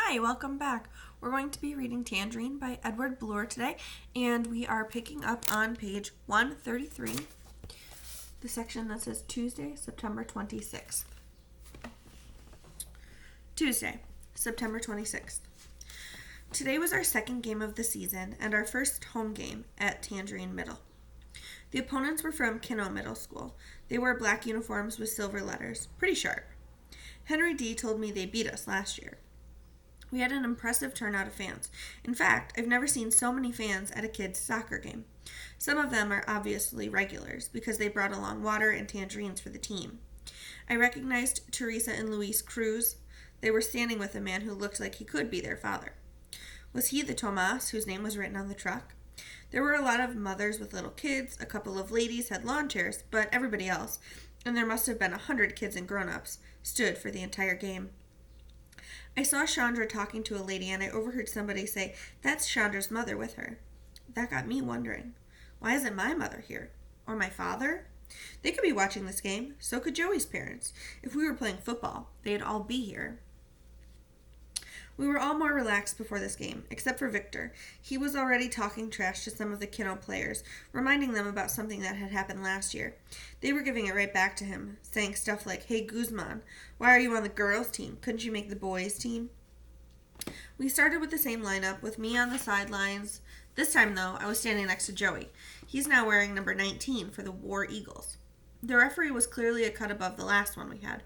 Hi, welcome back. We're going to be reading Tangerine by Edward Bloor today, and we are picking up on page 133, the section that says Tuesday, September 26th. Tuesday, September 26th. Today was our second game of the season and our first home game at Tangerine Middle. The opponents were from Kinno Middle School. They wore black uniforms with silver letters, pretty sharp. Henry D. told me they beat us last year. We had an impressive turnout of fans. In fact, I've never seen so many fans at a kid's soccer game. Some of them are obviously regulars because they brought along water and tangerines for the team. I recognized Teresa and Luis Cruz. They were standing with a man who looked like he could be their father. Was he the Tomas whose name was written on the truck? There were a lot of mothers with little kids, a couple of ladies had lawn chairs, but everybody else, and there must have been 100 kids and grown-ups, stood for the entire game. I saw Chandra talking to a lady, and I overheard somebody say, "That's Chandra's mother with her." That got me wondering, why isn't my mother here? Or my father? They could be watching this game. So could Joey's parents. If we were playing football, they'd all be here. We were all more relaxed before this game, except for Victor. He was already talking trash to some of the Kinno players, reminding them about something that had happened last year. They were giving it right back to him, saying stuff like, "Hey, Guzman, why are you on the girls' team? Couldn't you make the boys' team?" We started with the same lineup, with me on the sidelines. This time, though, I was standing next to Joey. He's now wearing number 19 for the War Eagles. The referee was clearly a cut above the last one we had.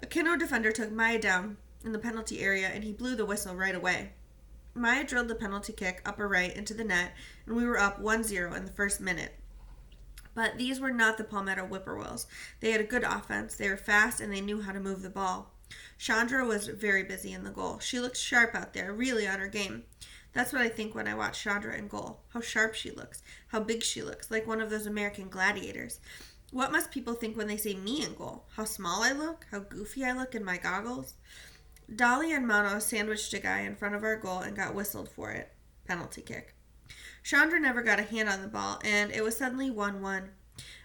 A Kinno defender took Maya down in the penalty area, and he blew the whistle right away. Maya drilled the penalty kick upper right into the net, and we were up 1-0 in the first minute. But these were not the Palmetto Whippoorwills. They had a good offense, they were fast, and they knew how to move the ball. Chandra was very busy in the goal. She looked sharp out there, really on her game. That's what I think when I watch Chandra in goal. How sharp she looks, how big she looks, like one of those American gladiators. What must people think when they see me in goal? How small I look, how goofy I look in my goggles? Dolly and Mano sandwiched a guy in front of our goal and got whistled for it. Penalty kick. Chandra never got a hand on the ball, and it was suddenly 1-1.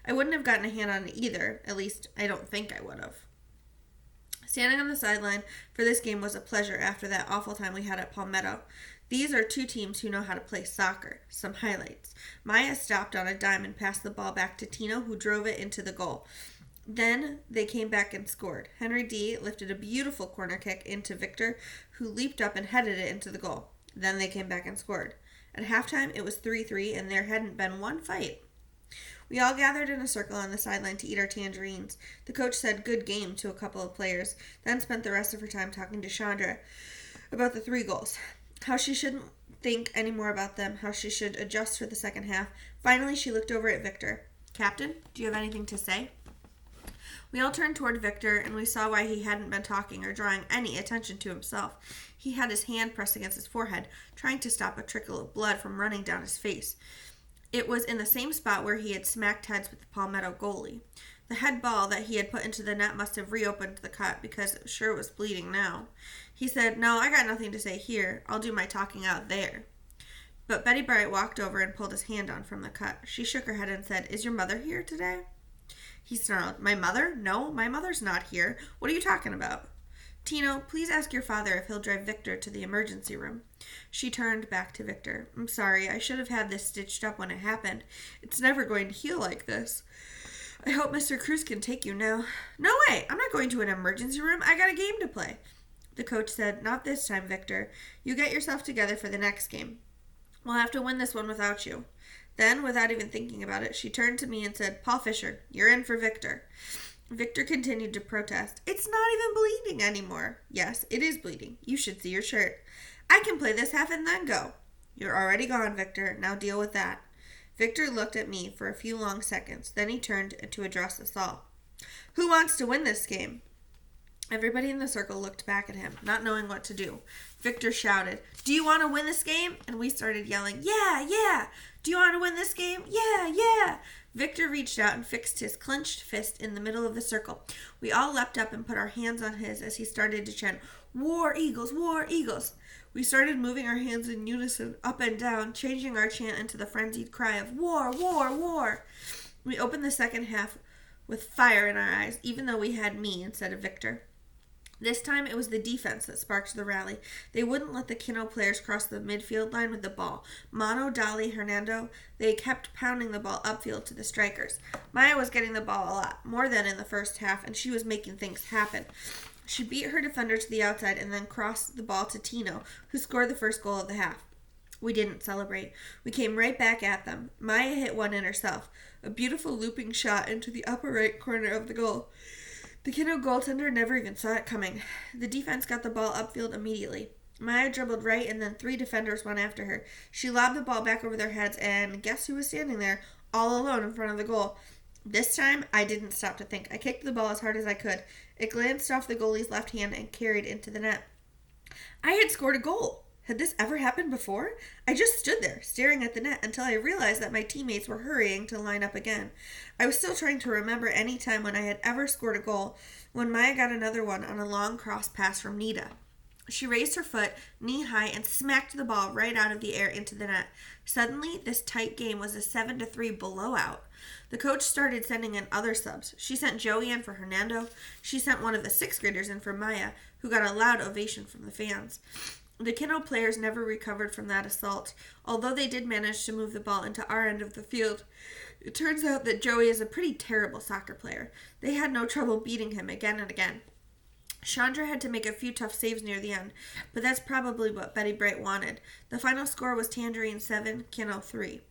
I wouldn't have gotten a hand on it either. At least, I don't think I would have. Standing on the sideline for this game was a pleasure after that awful time we had at Palmetto. These are two teams who know how to play soccer. Some highlights. Maya stopped on a dime and passed the ball back to Tino, who drove it into the goal. Then they came back and scored. Henry D. lifted a beautiful corner kick into Victor, who leaped up and headed it into the goal. Then they came back and scored. At halftime, it was 3-3, and there hadn't been one fight. We all gathered in a circle on the sideline to eat our tangerines. The coach said "good game" to a couple of players, then spent the rest of her time talking to Chandra about the 3 goals, how she shouldn't think any more about them, how she should adjust for the second half. Finally, she looked over at Victor. "Captain, do you have anything to say?" We all turned toward Victor, and we saw why he hadn't been talking or drawing any attention to himself. He had his hand pressed against his forehead, trying to stop a trickle of blood from running down his face. It was in the same spot where he had smacked heads with the Palmetto goalie. The head ball that he had put into the net must have reopened the cut because it sure was bleeding now. He said, "No, I got nothing to say here. I'll do my talking out there." But Betty Bright walked over and pulled his hand on from the cut. She shook her head and said, "Is your mother here today?" He snarled, "My mother? No, my mother's not here. What are you talking about?" "Tino, please ask your father if he'll drive Victor to the emergency room." She turned back to Victor. "I'm sorry, I should have had this stitched up when it happened. It's never going to heal like this. I hope Mr. Cruz can take you now." "No way! I'm not going to an emergency room. I got a game to play." The coach said, "Not this time, Victor. You get yourself together for the next game. We'll have to win this one without you." Then, without even thinking about it, she turned to me and said, "Paul Fisher, you're in for Victor." Victor continued to protest. "It's not even bleeding anymore." "Yes, it is bleeding. You should see your shirt." "I can play this half and then go." "You're already gone, Victor. Now deal with that." Victor looked at me for a few long seconds. Then he turned to address us all. "Who wants to win this game?" Everybody in the circle looked back at him, not knowing what to do. Victor shouted, "Do you want to win this game?" And we started yelling, "Yeah, yeah! Do you want to win this game? Yeah, yeah!" Victor reached out and fixed his clenched fist in the middle of the circle. We all leapt up and put our hands on his as he started to chant, "War Eagles, War Eagles!" We started moving our hands in unison, up and down, changing our chant into the frenzied cry of "War, War, War!" We opened the second half with fire in our eyes, even though we had me instead of Victor. This time, it was the defense that sparked the rally. They wouldn't let the Kino players cross the midfield line with the ball. Mono, Dolly, Hernando, they kept pounding the ball upfield to the strikers. Maya was getting the ball a lot, more than in the first half, and she was making things happen. She beat her defender to the outside and then crossed the ball to Tino, who scored the first goal of the half. We didn't celebrate. We came right back at them. Maya hit one in herself, a beautiful looping shot into the upper right corner of the goal. The Kino goaltender never even saw it coming. The defense got the ball upfield immediately. Maya dribbled right, and then 3 defenders went after her. She lobbed the ball back over their heads, and guess who was standing there, all alone in front of the goal? This time, I didn't stop to think. I kicked the ball as hard as I could. It glanced off the goalie's left hand and carried into the net. I had scored a goal. Had this ever happened before? I just stood there, staring at the net, until I realized that my teammates were hurrying to line up again. I was still trying to remember any time when I had ever scored a goal, when Maya got another one on a long cross pass from Nita. She raised her foot, knee-high, and smacked the ball right out of the air into the net. Suddenly, this tight game was a 7-3 blowout. The coach started sending in other subs. She sent Joey in for Hernando. She sent one of the 6th graders in for Maya, who got a loud ovation from the fans. The Kino players never recovered from that assault, although they did manage to move the ball into our end of the field. It turns out that Joey is a pretty terrible soccer player. They had no trouble beating him again and again. Chandra had to make a few tough saves near the end, but that's probably what Betty Bright wanted. The final score was Tangerine 7, Kino 3.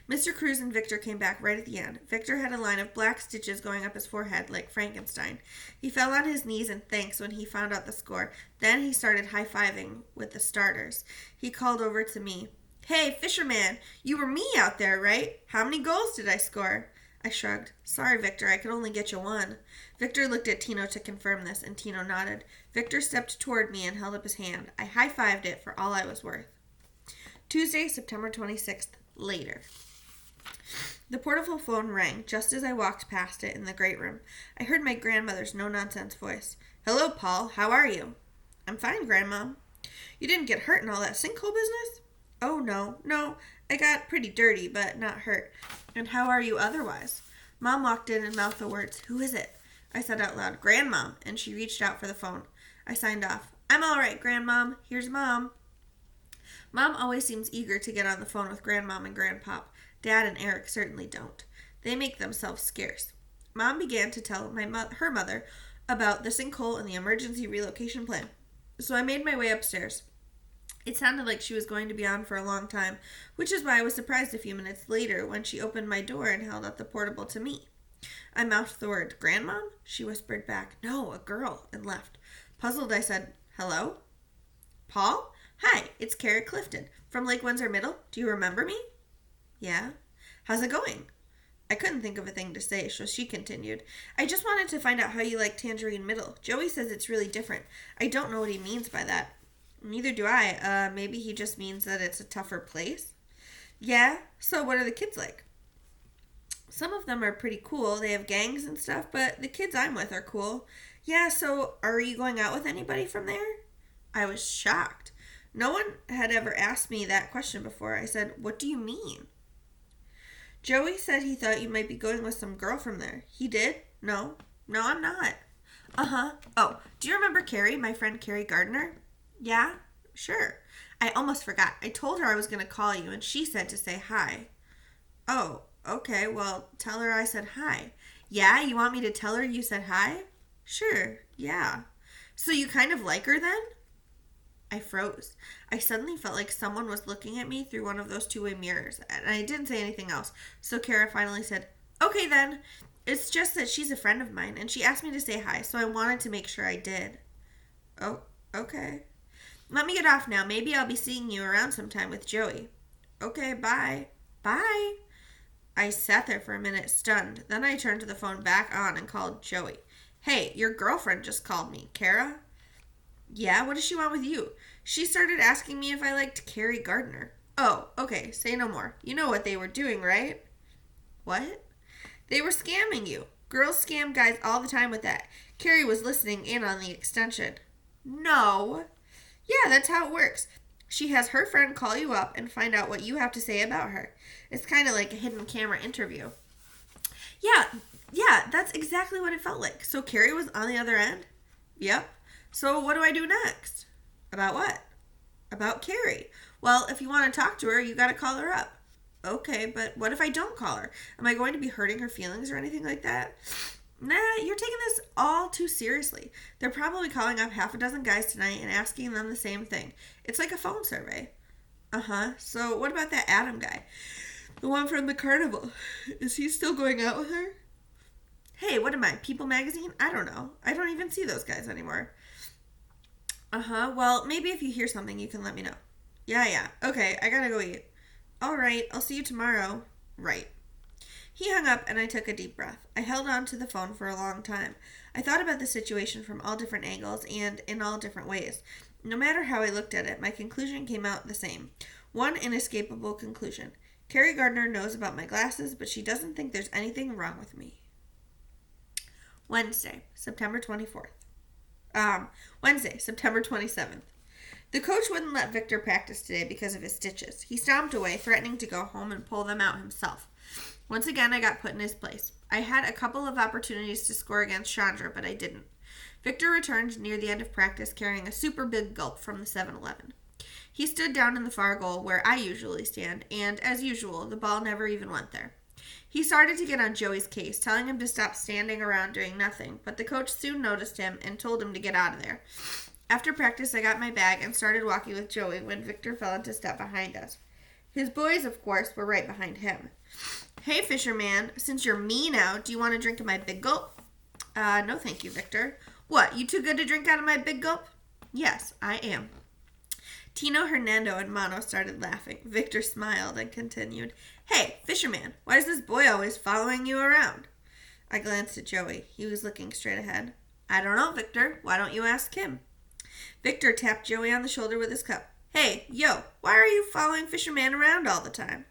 Mr. Cruz and Victor came back right at the end. Victor had a line of black stitches going up his forehead like Frankenstein. He fell on his knees in thanks when he found out the score. Then he started high-fiving with the starters. He called over to me. "Hey, Fisherman, you were me out there, right? How many goals did I score?" I shrugged. "Sorry, Victor, I could only get you 1. Victor looked at Tino to confirm this, and Tino nodded. Victor stepped toward me and held up his hand. I high-fived it for all I was worth. Tuesday, September 26th. Later. The portable phone rang just as I walked past it in the great room. I heard my grandmother's no-nonsense voice. "Hello, Paul. How are you?" "I'm fine, Grandma." "You didn't get hurt in all that sinkhole business?" "Oh, no. I got pretty dirty, but not hurt." "And how are you otherwise?" Mom walked in and mouthed the words, "Who is it?" I said out loud, "Grandmom," and she reached out for the phone. I signed off. "I'm all right, Grandmom. Here's Mom." Mom always seems eager to get on the phone with Grandmom and Grandpop. Dad and Eric certainly don't. They make themselves scarce. Mom began to tell her mother about the sinkhole and the emergency relocation plan. So I made my way upstairs. It sounded like she was going to be on for a long time, which is why I was surprised a few minutes later when she opened my door and held out the portable to me. I mouthed the word, "Grandmom?" She whispered back, "No, a girl," and left. Puzzled, I said, "Hello? Paul? Hi, it's Carrie Clifton from Lake Windsor Middle. Do you remember me?" "Yeah." "How's it going?" I couldn't think of a thing to say, so she continued. "I just wanted to find out how you like Tangerine Middle. Joey says it's really different. I don't know what he means by that." "Neither do I. Maybe he just means that it's a tougher place." "Yeah? So what are the kids like?" "Some of them are pretty cool. They have gangs and stuff, but the kids I'm with are cool." "Yeah, so are you going out with anybody from there?" I was shocked. No one had ever asked me that question before. I said, "What do you mean?" "Joey said he thought you might be going with some girl from there." "He did?" No, I'm not." "Uh-huh. Oh, do you remember Carrie, my friend Carrie Gardner?" "Yeah, sure. I almost forgot. I told her I was going to call you, and she said to say hi." "Oh, okay. Well, tell her I said hi." "Yeah? You want me to tell her you said hi?" "Sure, yeah." "So you kind of like her then?" I froze. I suddenly felt like someone was looking at me through one of those two-way mirrors, and I didn't say anything else. So Kara finally said, "Okay then. It's just that she's a friend of mine, and she asked me to say hi, so I wanted to make sure I did." "Oh, okay." "Let me get off now. Maybe I'll be seeing you around sometime with Joey." "Okay, bye." "Bye." I sat there for a minute, stunned. Then I turned the phone back on and called Joey. "Hey, your girlfriend just called me. Kara?" "Yeah, what does she want with you?" "She started asking me if I liked Carrie Gardner." "Oh, okay, say no more. You know what they were doing, right?" "What?" "They were scamming you. Girls scam guys all the time with that. Carrie was listening in on the extension." "No." "Yeah, that's how it works. She has her friend call you up and find out what you have to say about her. It's kind of like a hidden camera interview." Yeah, that's exactly what it felt like. So Carrie was on the other end?" "Yep." So what do I do next? About what? About Carrie. Well, if you want to talk to her, you got to call her up. Okay, but what if I don't call her? Am I going to be hurting her feelings or anything like that? Nah, you're taking this all too seriously. They're probably calling up half a dozen guys tonight and asking them the same thing. It's like a phone survey. Uh-huh. So what about that Adam guy? The one from the carnival. Is he still going out with her? Hey, what am I, People Magazine? I don't know. I don't even see those guys anymore. Uh-huh. Well, maybe if you hear something, you can let me know. Yeah. Okay, I gotta go eat. All right, I'll see you tomorrow. Right. He hung up and I took a deep breath. I held on to the phone for a long time. I thought about the situation from all different angles and in all different ways. No matter how I looked at it, my conclusion came out the same. One inescapable conclusion. Carrie Gardner knows about my glasses, but she doesn't think there's anything wrong with me. Wednesday, September 27th. The coach wouldn't let Victor practice today because of his stitches. He stomped away, threatening to go home and pull them out himself. Once again, I got put in his place. I had a couple of opportunities to score against Chandra, but I didn't. Victor returned near the end of practice carrying a super big gulp from the 7-Eleven. He stood down in the far goal where I usually stand, and as usual, the ball never even went there. He started to get on Joey's case, telling him to stop standing around doing nothing, but the coach soon noticed him and told him to get out of there. After practice, I got my bag and started walking with Joey when Victor fell into step behind us. His boys, of course, were right behind him. Hey, fisherman, since you're me now, do you want to drink of my big gulp? No thank you, Victor. What, you too good to drink out of my big gulp? Yes, I am. Tino, Hernando, and Mono started laughing. Victor smiled and continued, Hey, fisherman, why is this boy always following you around? I glanced at Joey. He was looking straight ahead. I don't know, Victor. Why don't you ask him? Victor tapped Joey on the shoulder with his cup. Hey, yo, why are you following fisherman around all the time?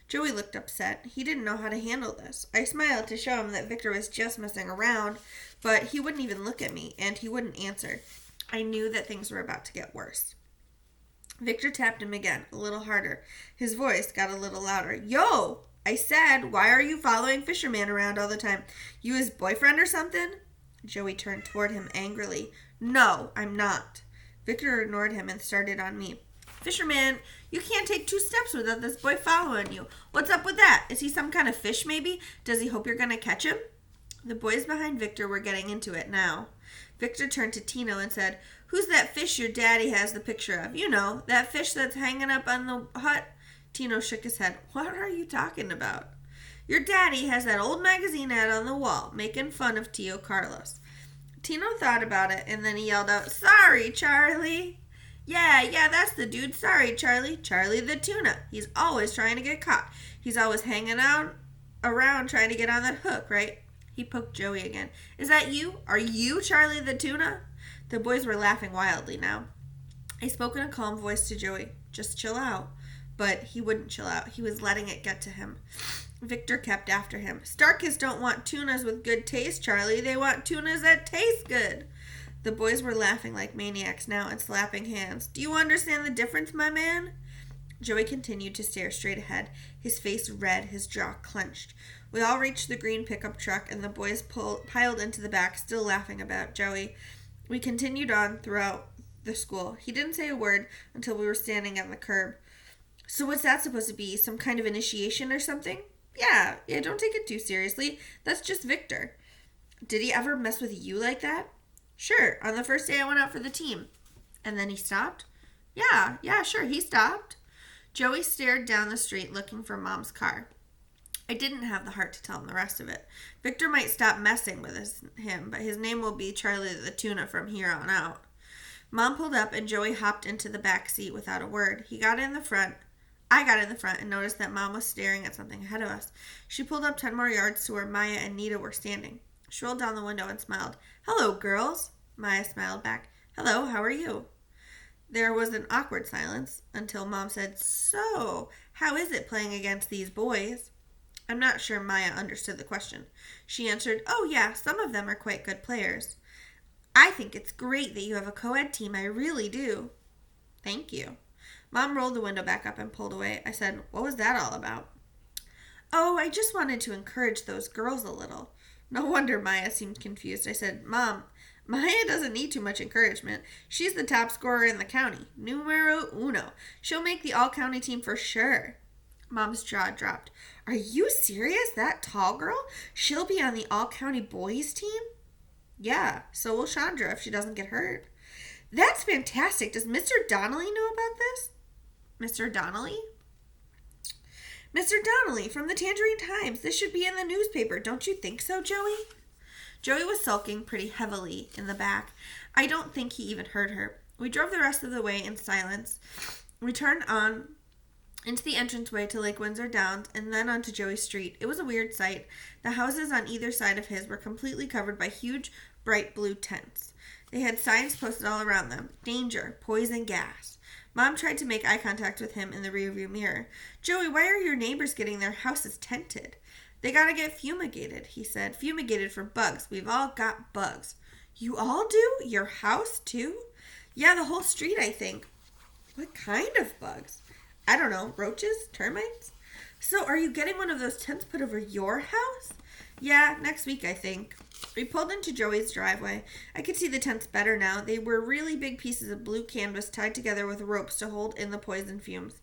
Joey looked upset. He didn't know how to handle this. I smiled to show him that Victor was just messing around, but he wouldn't even look at me, and he wouldn't answer. I knew that things were about to get worse. Victor tapped him again, a little harder. His voice got a little louder. Yo! I said, why are you following fisherman around all the time? You his boyfriend or something? Joey turned toward him angrily. No, I'm not. Victor ignored him and started on me. Fisherman, you can't take 2 steps without this boy following you. What's up with that? Is he some kind of fish, maybe? Does he hope you're going to catch him? The boys behind Victor were getting into it now. Victor turned to Tino and said, Who's that fish your daddy has the picture of? You know, that fish that's hanging up on the hut? Tino shook his head. What are you talking about? Your daddy has that old magazine ad on the wall, making fun of Tio Carlos. Tino thought about it, and then he yelled out, Sorry, Charlie. Yeah, that's the dude. Sorry, Charlie. Charlie the tuna. He's always trying to get caught. He's always hanging out around trying to get on that hook, right? He poked Joey again. Is that you? Are you Charlie the tuna? The boys were laughing wildly now. I spoke in a calm voice to Joey. Just chill out. But he wouldn't chill out. He was letting it get to him. Victor kept after him. Starkists don't want tunas with good taste, Charlie. They want tunas that taste good. The boys were laughing like maniacs now and slapping hands. Do you understand the difference, my man? Joey continued to stare straight ahead, his face red, his jaw clenched. We all reached the green pickup truck, and the boys piled into the back, still laughing about Joey. We continued on throughout the school. He didn't say a word until we were standing on the curb. So what's that supposed to be? Some kind of initiation or something? Yeah, don't take it too seriously. That's just Victor. Did he ever mess with you like that? Sure, on the first day I went out for the team. And then he stopped? Yeah, sure, he stopped. Joey stared down the street looking for Mom's car. I didn't have the heart to tell him the rest of it. Victor might stop messing with him, but his name will be Charlie the Tuna from here on out. Mom pulled up and Joey hopped into the back seat without a word. I got in the front and noticed that Mom was staring at something ahead of us. She pulled up 10 more yards to where Maya and Nita were standing. She rolled down the window and smiled. Hello, girls. Maya smiled back. Hello, how are you? There was an awkward silence until Mom said, So, how is it playing against these boys? I'm not sure Maya understood the question. She answered, Oh yeah, some of them are quite good players. I think it's great that you have a co-ed team. I really do. Thank you. Mom rolled the window back up and pulled away. I said, What was that all about? Oh, I just wanted to encourage those girls a little. No wonder Maya seemed confused. I said, Mom, Maya doesn't need too much encouragement. She's the top scorer in the county. Numero uno. She'll make the all-county team for sure. Mom's jaw dropped. Are you serious? That tall girl? She'll be on the all-county boys team? Yeah, so will Chandra if she doesn't get hurt. That's fantastic. Does Mr. Donnelly know about this? Mr. Donnelly? Mr. Donnelly from the Tangerine Times. This should be in the newspaper. Don't you think so, Joey? Joey was sulking pretty heavily in the back. I don't think he even heard her. We drove the rest of the way in silence. We turned on into the entranceway to Lake Windsor Downs and then onto Joey's street. It was a weird sight. The houses on either side of his were completely covered by huge, bright blue tents. They had signs posted all around them. Danger, poison gas. Mom tried to make eye contact with him in the rearview mirror. Joey, why are your neighbors getting their houses tented? They gotta get fumigated, he said. Fumigated for bugs. We've all got bugs. You all do? Your house, too? Yeah, the whole street, I think. What kind of bugs? I don't know. Roaches? Termites? So, are you getting one of those tents put over your house? Yeah, next week, I think. We pulled into Joey's driveway. I could see the tents better now. They were really big pieces of blue canvas tied together with ropes to hold in the poison fumes.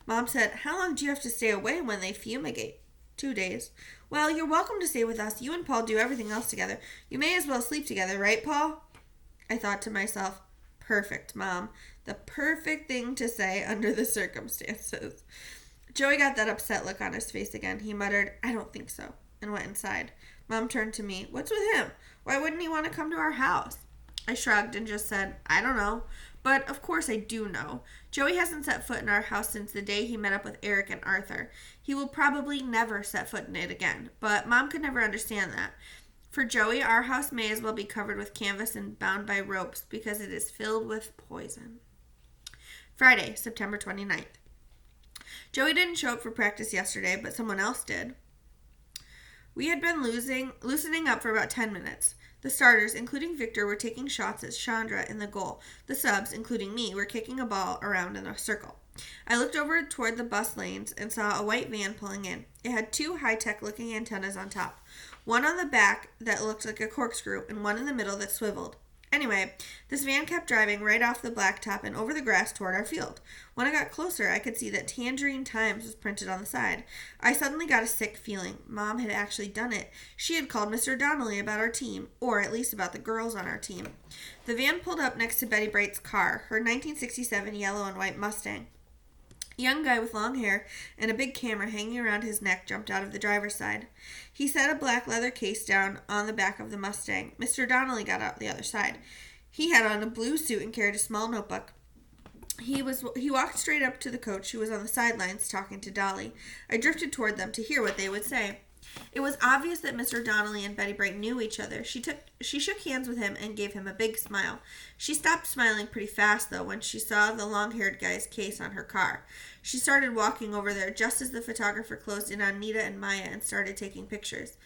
Mom said, how long do you have to stay away when they fumigate? 2 days. Well, you're welcome to stay with us. You and Paul do everything else together. You may as well sleep together, right, Paul? I thought to myself, perfect, Mom. The perfect thing to say under the circumstances. Joey got that upset look on his face again. He muttered, I don't think so, and went inside. Mom turned to me. What's with him? Why wouldn't he want to come to our house? I shrugged and just said, I don't know. But of course I do know. Joey hasn't set foot in our house since the day he met up with Eric and Arthur. He will probably never set foot in it again. But Mom could never understand that. For Joey, our house may as well be covered with canvas and bound by ropes because it is filled with poison. Friday, September 29th. Joey didn't show up for practice yesterday, but someone else did. We had been loosening up for about 10 minutes. The starters, including Victor, were taking shots at Chandra in the goal. The subs, including me, were kicking a ball around in a circle. I looked over toward the bus lanes and saw a white van pulling in. It had 2 high-tech looking antennas on top. One on the back that looked like a corkscrew and one in the middle that swiveled. Anyway, this van kept driving right off the blacktop and over the grass toward our field. When I got closer, I could see that Tangerine Times was printed on the side. I suddenly got a sick feeling. Mom had actually done it. She had called Mr. Donnelly about our team, or at least about the girls on our team. The van pulled up next to Betty Bright's car, her 1967 yellow and white Mustang. A young guy with long hair and a big camera hanging around his neck jumped out of the driver's side. He set a black leather case down on the back of the Mustang. Mr. Donnelly got out the other side. He had on a blue suit and carried a small notebook. He walked straight up to the coach, who was on the sidelines talking to Dolly. I drifted toward them to hear what they would say. It was obvious that Mr. Donnelly and Betty Bright knew each other. She shook hands with him and gave him a big smile. She stopped smiling pretty fast, though, when she saw the long-haired guy's case on her car. She started walking over there just as the photographer closed in on Nita and Maya and started taking pictures.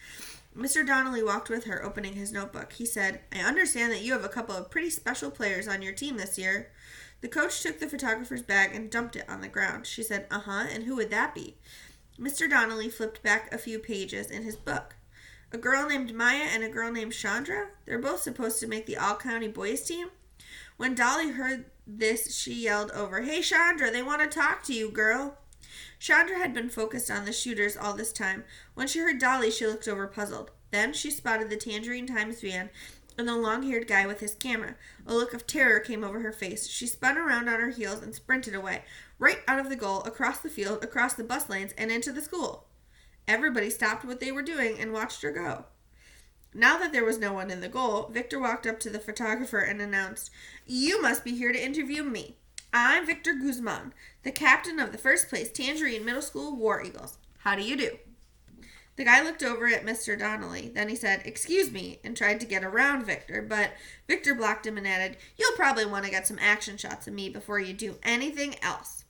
Mr. Donnelly walked with her, opening his notebook. He said, I understand that you have a couple of pretty special players on your team this year. The coach took the photographer's bag and dumped it on the ground. She said, and who would that be? Mr. Donnelly flipped back a few pages in his book. A girl named Maya and a girl named Chandra? They're both supposed to make the all-county boys team? When Dolly heard this, she yelled over, Hey, Chandra, they want to talk to you, girl. Chandra had been focused on the shooters all this time. When she heard Dolly, she looked over puzzled. Then she spotted the Tangerine Times van and the long-haired guy with his camera. A look of terror came over her face. She spun around on her heels and sprinted away, right out of the goal, across the field, across the bus lanes, and into the school. Everybody stopped what they were doing and watched her go. Now that there was no one in the goal, Victor walked up to the photographer and announced, You must be here to interview me. I'm Victor Guzman, the captain of the first-place Tangerine Middle School War Eagles. How do you do? The guy looked over at Mr. Donnelly. Then he said, Excuse me, and tried to get around Victor, but Victor blocked him and added, You'll probably want to get some action shots of me before you do anything else.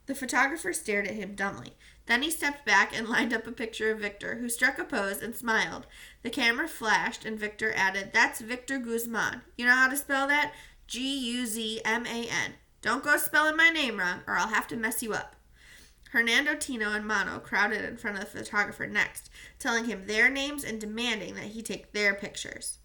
The photographer stared at him dumbly. Then he stepped back and lined up a picture of Victor, who struck a pose and smiled. The camera flashed, and Victor added, That's Victor Guzman. You know how to spell that? Guzman. Don't go spelling my name wrong, or I'll have to mess you up. Hernando, Tino, and Mano crowded in front of the photographer next, telling him their names and demanding that he take their pictures.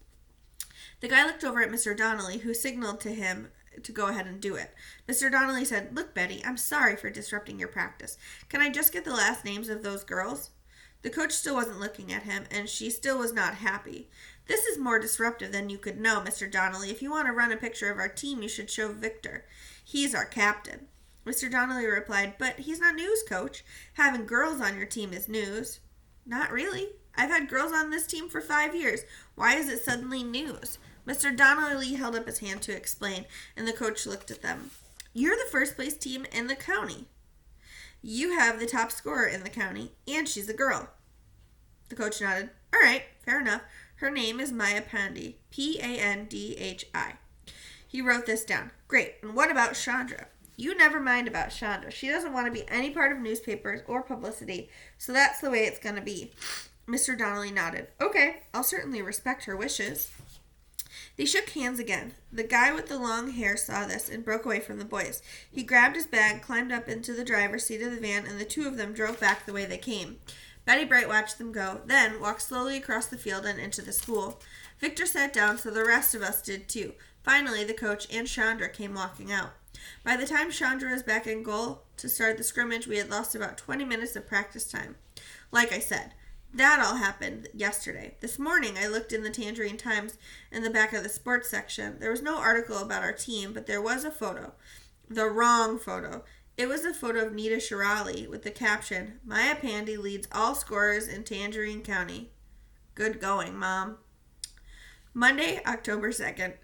The guy looked over at Mr. Donnelly, who signaled to him to go ahead and do it. Mr. Donnelly said, "Look, Betty, I'm sorry for disrupting your practice. Can I just get the last names of those girls?" The coach still wasn't looking at him, and she still was not happy. "This is more disruptive than you could know, Mr. Donnelly. If you want to run a picture of our team, you should show Victor. He's our captain." Mr. Donnelly replied, "But he's not news, Coach. Having girls on your team is news." "Not really. I've had girls on this team for 5 years. Why is it suddenly news?" Mr. Donnelly held up his hand to explain, and the coach looked at them. "You're the first place team in the county. You have the top scorer in the county, and she's a girl." The coach nodded. "All right, fair enough. Her name is Maya Pandey, Pandhi. He wrote this down. "Great. And what about Chandra?" "You never mind about Chandra. She doesn't want to be any part of newspapers or publicity, so that's the way it's going to be." Mr. Donnelly nodded. "Okay, I'll certainly respect her wishes." They shook hands again. The guy with the long hair saw this and broke away from the boys. He grabbed his bag, climbed up into the driver's seat of the van, and the two of them drove back the way they came. Betty Bright watched them go, then walked slowly across the field and into the school. Victor sat down, so the rest of us did too. Finally, the coach and Chandra came walking out. By the time Chandra was back in goal to start the scrimmage, we had lost about 20 minutes of practice time. Like I said, that all happened yesterday. This morning, I looked in the Tangerine Times in the back of the sports section. There was no article about our team, but there was a photo. The wrong photo. It was a photo of Nita Shirali with the caption, "Maya Pandey leads all scorers in Tangerine County." Good going, Mom. Monday, October 2nd.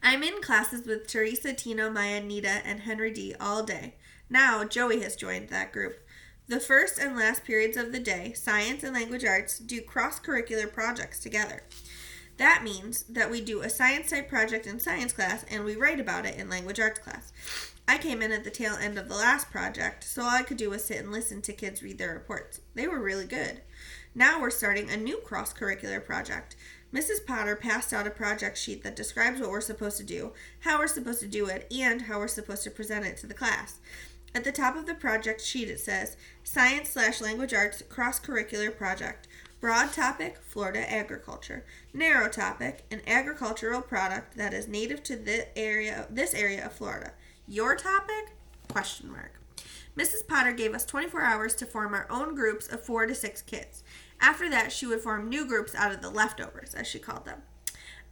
I'm in classes with Teresa, Tino, Maya, Nita, and Henry D. all day. Now, Joey has joined that group. The first and last periods of the day, science and language arts do cross-curricular projects together. That means that we do a science-type project in science class and we write about it in language arts class. I came in at the tail end of the last project, so all I could do was sit and listen to kids read their reports. They were really good. Now we're starting a new cross-curricular project. Mrs. Potter passed out a project sheet that describes what we're supposed to do, how we're supposed to do it, and how we're supposed to present it to the class. At the top of the project sheet it says, Science/Language Arts Cross-Curricular Project. Broad topic, Florida agriculture. Narrow topic, an agricultural product that is native to this area of Florida. Your topic? ? Mrs. Potter gave us 24 hours to form our own groups of 4 to 6 kids. After that, she would form new groups out of the leftovers, as she called them.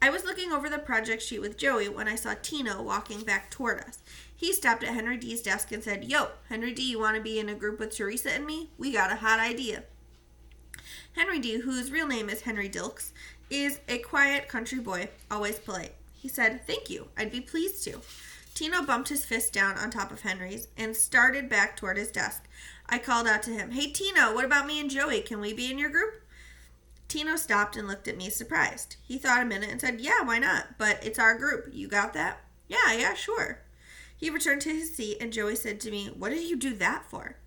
I was looking over the project sheet with Joey when I saw Tino walking back toward us. He stopped at Henry D's desk and said, "Yo, Henry D, you want to be in a group with Teresa and me? We got a hot idea." Henry D, whose real name is Henry Dilks, is a quiet country boy, always polite. He said, "Thank you, I'd be pleased to." Tino bumped his fist down on top of Henry's and started back toward his desk. I called out to him, "Hey Tino, what about me and Joey? Can we be in your group?" Tino stopped and looked at me surprised. He thought a minute and said, "Yeah, why not? But it's our group. You got that?" Yeah, sure." He returned to his seat and Joey said to me, "What did you do that for?"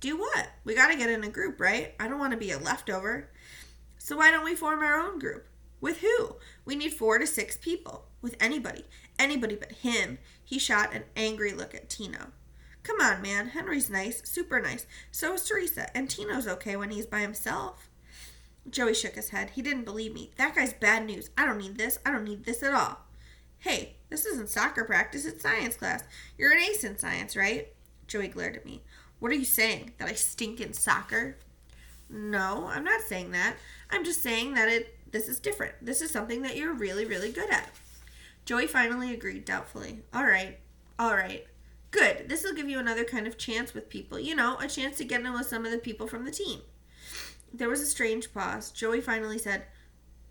"Do what? We got to get in a group, right? I don't want to be a leftover." "So why don't we form our own group?" "With who? We need 4 to 6 people." "With anybody. Anybody but him." He shot an angry look at Tino. "Come on, man. Henry's nice. Super nice. So is Teresa. And Tino's okay when he's by himself." Joey shook his head. He didn't believe me. "That guy's bad news. I don't need this. I don't need this at all." "Hey, this isn't soccer practice. It's science class. You're an ace in science, right?" Joey glared at me. "What are you saying? That I stink in soccer?" "No, I'm not saying that. I'm just saying that this is different. This is something that you're really, really good at." Joey finally agreed doubtfully. All right. Good. This will give you another kind of chance with people. You know, a chance to get in with some of the people from the team." There was a strange pause. Joey finally said,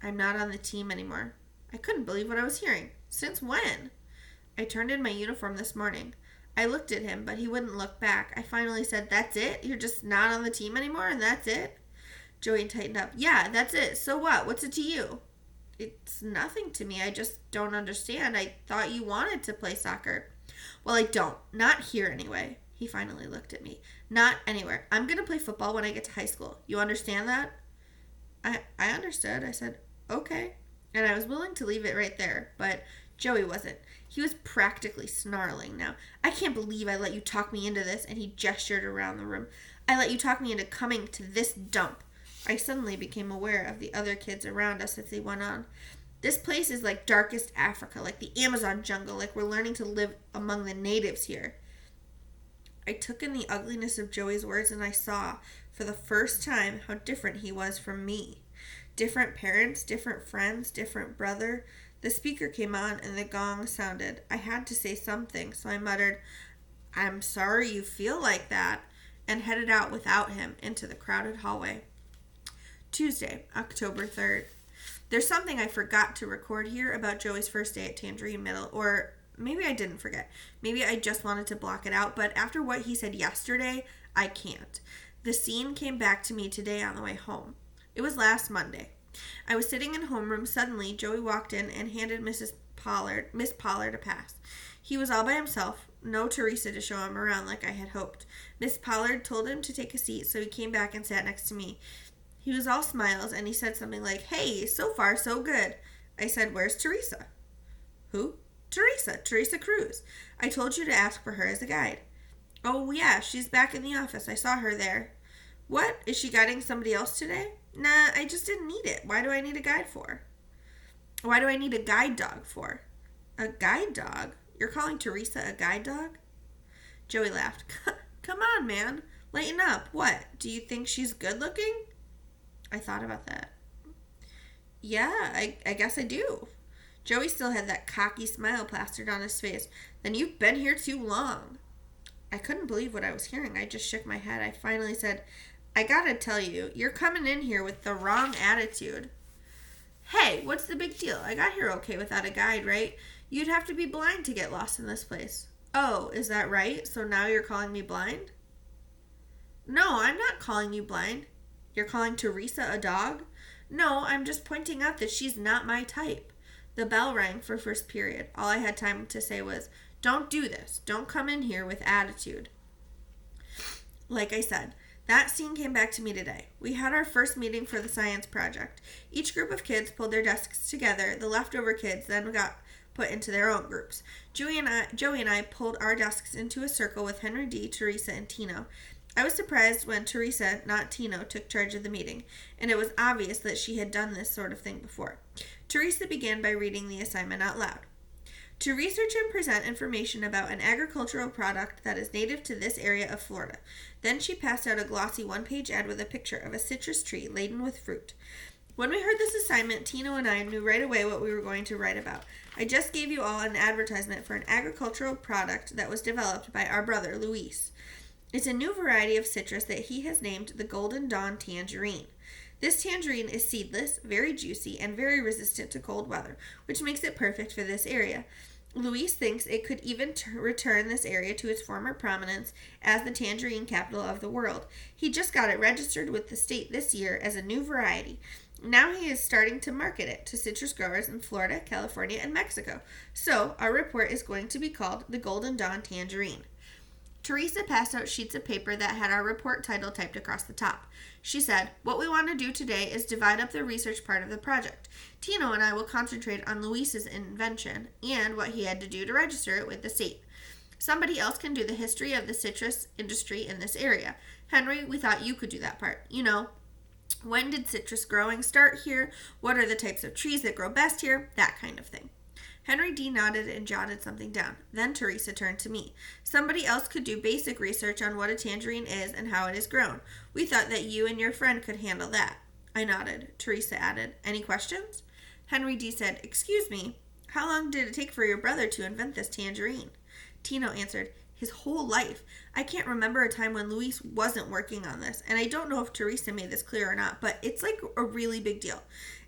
"I'm not on the team anymore." I couldn't believe what I was hearing. "Since when?" "I turned in my uniform this morning." I looked at him, but he wouldn't look back. I finally said, "That's it? You're just not on the team anymore, and that's it?" Joey tightened up. "Yeah, that's it. So what? What's it to you?" "It's nothing to me. I just don't understand. I thought you wanted to play soccer." "Well, I don't. Not here anyway." He finally looked at me. "Not anywhere. I'm going to play football when I get to high school. You understand that?" I understood. I said, "Okay." And I was willing to leave it right there, but Joey wasn't. He was practically snarling now. "I can't believe I let you talk me into this," and he gestured around the room. "I let you talk me into coming to this dump. I suddenly became aware of the other kids around us as they went on. This place is like darkest Africa, like the Amazon jungle, like we're learning to live among the natives here. I took in the ugliness of Joey's words and I saw, for the first time, how different he was from me. Different parents, different friends, different brother. The speaker came on and the gong sounded. I had to say something, so I muttered, "I'm sorry you feel like that," and headed out without him into the crowded hallway. Tuesday, October 3rd. There's something I forgot to record here about Joey's first day at Tangerine Middle, or maybe I didn't forget. Maybe I just wanted to block it out, but after what he said yesterday, I can't. The scene came back to me today on the way home. It was last Monday. I was sitting in homeroom. Suddenly, Joey walked in and handed Miss Pollard a pass. He was all by himself, no Teresa to show him around like I had hoped. Miss Pollard told him to take a seat, so he came back and sat next to me. He was all smiles, and he said something like, "Hey, so far so good." I said, "Where's Teresa?" "Who?" Teresa Cruz. I told you to ask for her as a guide." "Oh, yeah, she's back in the office. I saw her there." "What? Is she guiding somebody else today?" "Nah, I just didn't need it. Why do I need a guide for?" "Why do I need a guide dog for?" "A guide dog? You're calling Teresa a guide dog?" Joey laughed. "Come on, man. Lighten up. What? Do you think she's good looking?" I thought about that. "Yeah, I guess I do." Joey still had that cocky smile plastered on his face. "Then you've been here too long." I couldn't believe what I was hearing. I just shook my head. I finally said, "I gotta tell you, you're coming in here with the wrong attitude." "Hey, what's the big deal? I got here okay without a guide, right? You'd have to be blind to get lost in this place." "Oh, is that right? So now you're calling me blind?" "No, I'm not calling you blind." "You're calling Teresa a dog?" "No, I'm just pointing out that she's not my type." The bell rang for first period. All I had time to say was, "Don't do this. Don't come in here with attitude." Like I said, that scene came back to me today. We had our first meeting for the science project. Each group of kids pulled their desks together. The leftover kids then got put into their own groups. Joey and I pulled our desks into a circle with Henry D., Teresa, and Tino. I was surprised when Teresa, not Tino, took charge of the meeting, and it was obvious that she had done this sort of thing before. Teresa began by reading the assignment out loud. "To research and present information about an agricultural product that is native to this area of Florida." Then she passed out a glossy one-page ad with a picture of a citrus tree laden with fruit. When we heard this assignment, Tino and I knew right away what we were going to write about. I just gave you all an advertisement for an agricultural product that was developed by our brother, Luis. It's a new variety of citrus that he has named the Golden Dawn Tangerine. This tangerine is seedless, very juicy, and very resistant to cold weather, which makes it perfect for this area. Luis thinks it could even return this area to its former prominence as the tangerine capital of the world. He just got it registered with the state this year as a new variety. Now he is starting to market it to citrus growers in Florida, California, and Mexico. So, our report is going to be called the Golden Dawn Tangerine. Teresa passed out sheets of paper that had our report title typed across the top. She said, "What we want to do today is divide up the research part of the project. Tino and I will concentrate on Luis's invention and what he had to do to register it with the state. Somebody else can do the history of the citrus industry in this area. Henry, we thought you could do that part. You know, when did citrus growing start here? What are the types of trees that grow best here? That kind of thing." Henry D. nodded and jotted something down. Then Teresa turned to me. "Somebody else could do basic research on what a tangerine is and how it is grown. We thought that you and your friend could handle that." I nodded. Teresa added, "Any questions?" Henry D. said, "Excuse me, how long did it take for your brother to invent this tangerine?" Tino answered, "His whole life. I can't remember a time when Luis wasn't working on this, and I don't know if Teresa made this clear or not, but it's like a really big deal.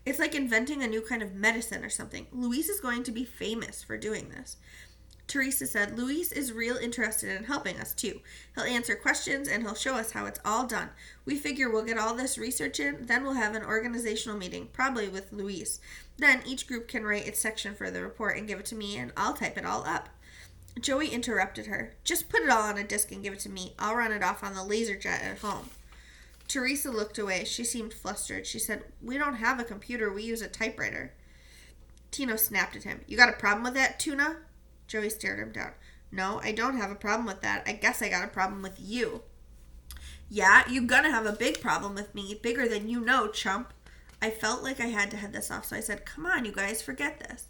It's like inventing a new kind of medicine or something. Luis is going to be famous for doing this." Teresa said, "Luis is real interested in helping us, too. He'll answer questions, and he'll show us how it's all done. We figure we'll get all this research in, then we'll have an organizational meeting, probably with Luis. Then each group can write its section for the report and give it to me, and I'll type it all up." Joey interrupted her. "Just put it all on a disc and give it to me. I'll run it off on the laser jet at home." Teresa looked away. She seemed flustered. She said, "We don't have a computer. We use a typewriter." Tino snapped at him. "You got a problem with that, Tuna?" Joey stared him down. "No, I don't have a problem with that. I guess I got a problem with you." Yeah, you gonna have a big problem with me. Bigger than you know, chump. I felt like I had to head this off, so I said, come on, you guys, forget this.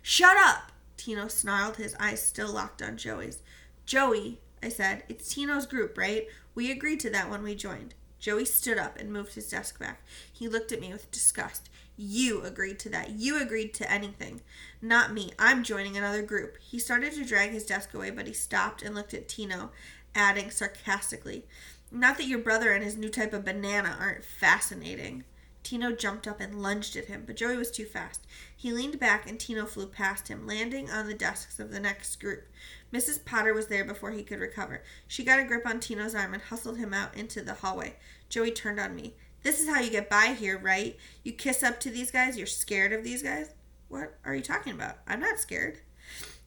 Shut up! Tino snarled, his eyes still locked on Joey's. Joey, I said, it's Tino's group, right? We agreed to that when we joined. Joey stood up and moved his desk back. He looked at me with disgust. You agreed to that. You agreed to anything. Not me. I'm joining another group. He started to drag his desk away, but he stopped and looked at Tino, adding sarcastically, not that your brother and his new type of banana aren't fascinating. Tino jumped up and lunged at him, but Joey was too fast. He leaned back and Tino flew past him, landing on the desks of the next group. Mrs. Potter was there before he could recover. She got a grip on Tino's arm and hustled him out into the hallway. Joey turned on me. This is how you get by here, right? You kiss up to these guys? You're scared of these guys? What are you talking about? I'm not scared.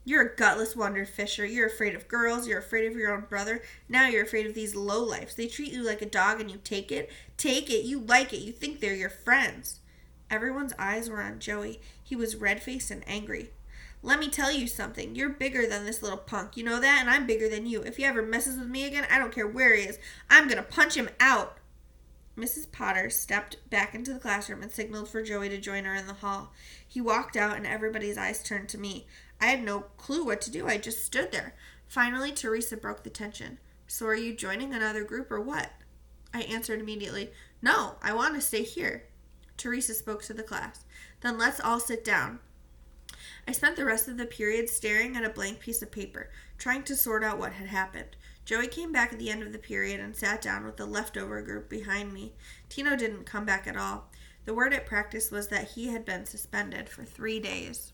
You're a gutless wonder, Fisher. You're afraid of girls. You're afraid of your own brother. Now you're afraid of these lowlifes. They treat you like a dog and you take it. Take it. You like it. You think they're your friends. Everyone's eyes were on Joey. He was red-faced and angry. Let me tell you something. You're bigger than this little punk. You know that? And I'm bigger than you. If he ever messes with me again, I don't care where he is. I'm going to punch him out. Mrs. Potter stepped back into the classroom and signaled for Joey to join her in the hall. He walked out and everybody's eyes turned to me. I had no clue what to do. I just stood there. Finally, Teresa broke the tension. So are you joining another group or what? I answered immediately, no, I want to stay here. Teresa spoke to the class. Then let's all sit down. I spent the rest of the period staring at a blank piece of paper, trying to sort out what had happened. Joey came back at the end of the period and sat down with the leftover group behind me. Tino didn't come back at all. The word at practice was that he had been suspended for 3 days.